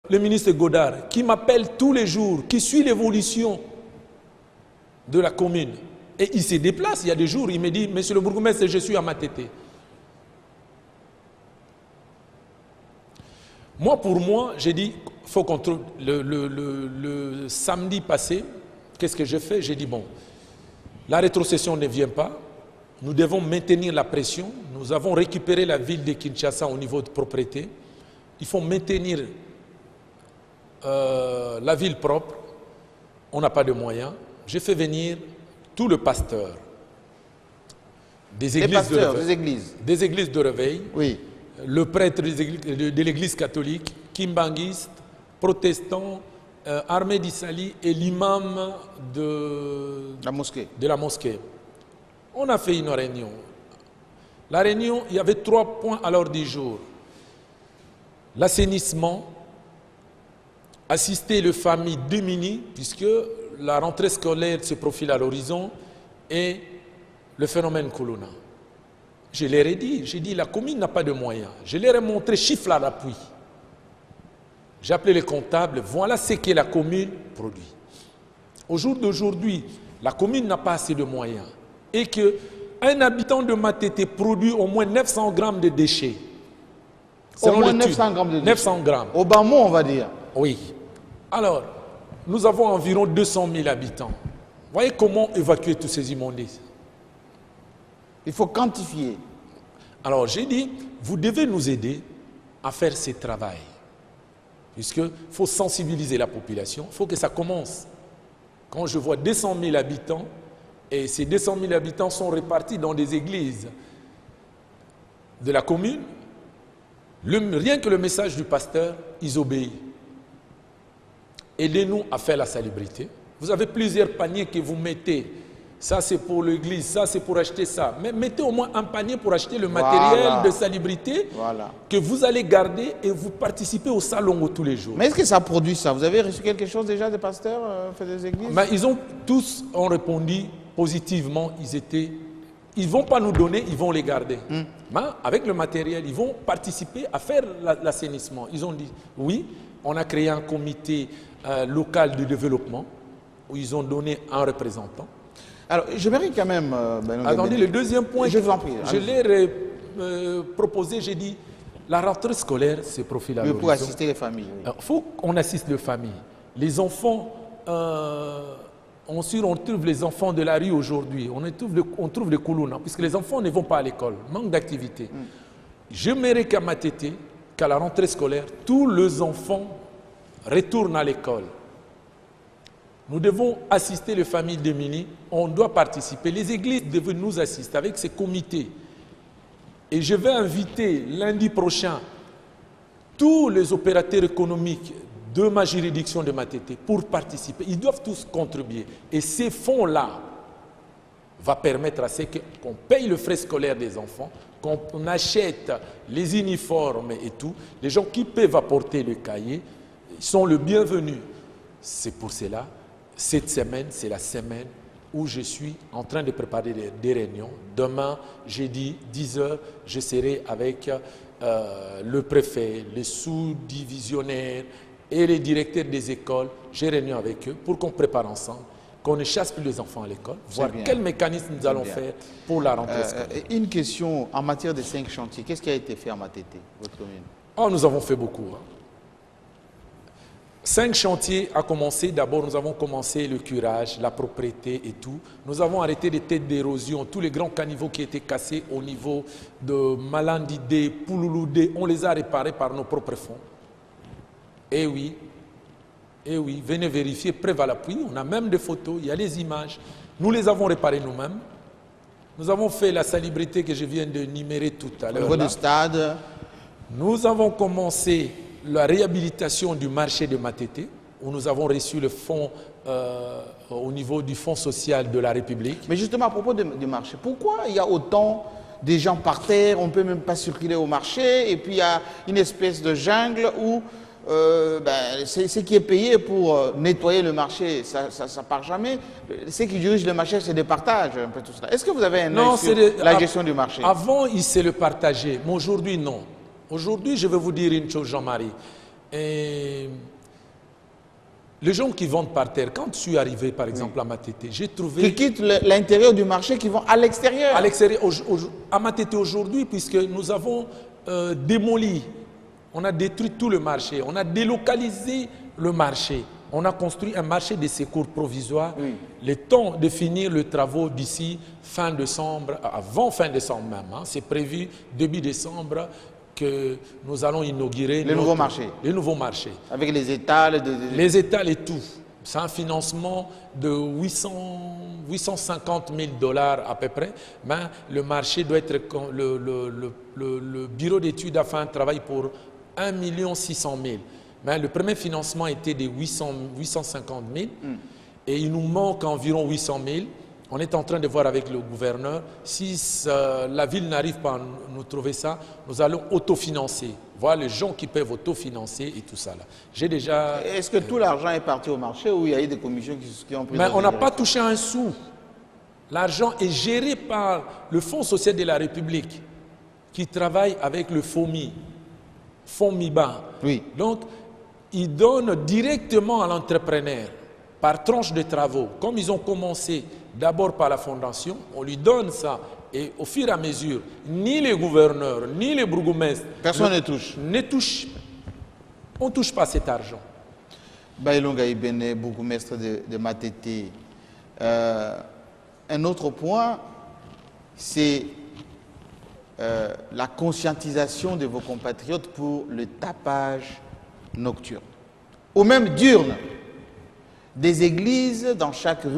le ministre Godard, qui m'appelle tous les jours, qui suit l'évolution de la commune. Et il se déplace, il y a des jours, il me dit, monsieur le bourgmestre, je suis à Matete. Moi, pour moi, j'ai dit, faut qu'on trouve, le samedi passé, qu'est-ce que j'ai fait? J'ai dit, bon, la rétrocession ne vient pas, nous devons maintenir la pression, nous avons récupéré la ville de Kinshasa au niveau de propriété, il faut maintenir la ville propre, on n'a pas de moyens. J'ai fait venir tout le pasteur des églises, des églises de réveil, oui. Le prêtre de l'église catholique, kimbanguiste, protestant, armée d'Issali et l'imam de la mosquée. On a fait une réunion. La réunion, il y avait 3 points à l'ordre du jour. L'assainissement, assister les familles démunies, puisque la rentrée scolaire se profile à l'horizon, et le phénomène Kuluna. Je leur ai dit, j'ai dit, la commune n'a pas de moyens. Je leur ai montré chiffre à l'appui. J'ai appelé les comptables, voilà ce que la commune produit. Au jour d'aujourd'hui, la commune n'a pas assez de moyens. Et qu'un habitant de Matete produit au moins 900 grammes de déchets. Au moins 900 grammes de déchets. 900 grammes. Au bas mot, on va dire. Oui. Alors, nous avons environ 200 000 habitants. Voyez comment évacuer tous ces immondices. Il faut quantifier. Alors j'ai dit, vous devez nous aider à faire ce travail. Puisqu'il faut sensibiliser la population, il faut que ça commence. Quand je vois 200 000 habitants, et ces 200 000 habitants sont répartis dans des églises de la commune, rien que le message du pasteur, ils obéissent. Aidez-nous à faire la salubrité. Vous avez plusieurs paniers que vous mettez. Ça, c'est pour l'église, ça, c'est pour acheter ça. Mais mettez au moins un panier pour acheter le matériel de salubrité que vous allez garder et vous participez au salon tous les jours. Mais est-ce que ça produit ça? Vous avez reçu quelque chose déjà des pasteurs des églises? Mais ils ont tous répondu positivement. Ils ne vont pas nous donner, ils vont les garder. Mais avec le matériel, ils vont participer à faire l'assainissement. Ils ont dit, oui, on a créé un comité local de développement où ils ont donné un représentant. Alors, je mérite quand même... Attendez, le deuxième point, je vous en prie, je l'ai proposé, j'ai dit, la rentrée scolaire se profile à l'horizon. Pour assister les familles. Il faut qu'on assiste les familles. Les enfants, on trouve les enfants de la rue aujourd'hui, on trouve les Kuluna, puisque les enfants ne vont pas à l'école, manque d'activité. J'aimerais qu'à Matete, qu'à la rentrée scolaire, tous les enfants retournent à l'école. Nous devons assister les familles démunies, on doit participer. Les églises doivent nous assister avec ces comités. Et je vais inviter lundi prochain tous les opérateurs économiques de ma juridiction de Matete pour participer. Ils doivent tous contribuer. Et ces fonds-là vont permettre à ce qu'on paye le frais scolaire des enfants, qu'on achète les uniformes et tout. Les gens qui peuvent apporter le cahier sont les bienvenus. C'est pour cela. Cette semaine, c'est la semaine où je suis en train de préparer des réunions. Demain, jeudi, 10h, je serai avec le préfet, les sous-divisionnaires et les directeurs des écoles. J'ai réuni avec eux pour qu'on prépare ensemble, qu'on ne chasse plus les enfants à l'école, voir quel mécanisme nous allons faire pour la rentrée scolaire. Une question en matière de 5 chantiers. Qu'est-ce qui a été fait à Matete, votre commune? Oh, nous avons fait beaucoup. 5 chantiers à commencer. D'abord, nous avons commencé le curage, la propriété et tout. Nous avons arrêté les têtes d'érosion, tous les grands caniveaux qui étaient cassés au niveau de Malandidé, Poulouloudé. On les a réparés par nos propres fonds. Eh oui, venez vérifier, preuve à l'appui. On a même des photos, il y a les images. Nous les avons réparés nous-mêmes. Nous avons fait la salubrité que je viens de numérer tout à l'heure. Au niveau du stade. Nous avons commencé la réhabilitation du marché de Matete, où nous avons reçu le fonds au niveau du Fonds social de la République. Mais justement, à propos du marché, pourquoi il y a autant de gens par terre, on ne peut même pas circuler au marché, et puis il y a une espèce de jungle où ce qui est payé pour nettoyer le marché, ça ne part jamais. Ce qui dirige le marché, c'est des partages, un peu tout cela. Est-ce que vous avez un œil sur la gestion du marché? Avant, il s'est le partagé, mais aujourd'hui, non. Aujourd'hui, je vais vous dire une chose, Jean-Marie. Les gens qui vendent par terre, quand je suis arrivé par exemple à Matete, j'ai trouvé... Qui quittent l'intérieur du marché, qui vont à l'extérieur. À l'extérieur, à Matete aujourd'hui, puisque nous avons démoli, on a détruit tout le marché, on a délocalisé le marché, on a construit un marché de secours provisoire. Le temps de finir les travaux d'ici fin décembre, avant fin décembre même, hein, c'est prévu début décembre que nous allons inaugurer les nouveaux marchés. Les nouveaux marchés. Avec les étals. Les étals et tout. C'est un financement de 850 000 $ à peu près. Mais le marché doit être... Le bureau d'études a fait un travail pour 1 600 000 $. Mais le premier financement était de 850 000 et il nous manque environ 800 000. On est en train de voir avec le gouverneur. Si la ville n'arrive pas à nous trouver ça, nous allons autofinancer. Voilà les gens qui peuvent autofinancer et tout ça. J'ai déjà... Est-ce que tout l'argent est parti au marché ou il y a eu des commissions qui ont pris... Mais on n'a pas touché un sou. L'argent est géré par le Fonds social de la République qui travaille avec le FOMI, FOMIBA. Oui. Donc, ils donnent directement à l'entrepreneur par tranche de travaux. Comme ils ont commencé d'abord par la fondation, on lui donne ça. Et au fur et à mesure, ni les gouverneurs, ni les bourgmestres... Personne ne touche. On ne touche pas cet argent. Baïlonga Ibene, bourgmestre de Matete. Un autre point, c'est la conscientisation de vos compatriotes pour le tapage nocturne. Ou même diurne. Des églises dans chaque rue.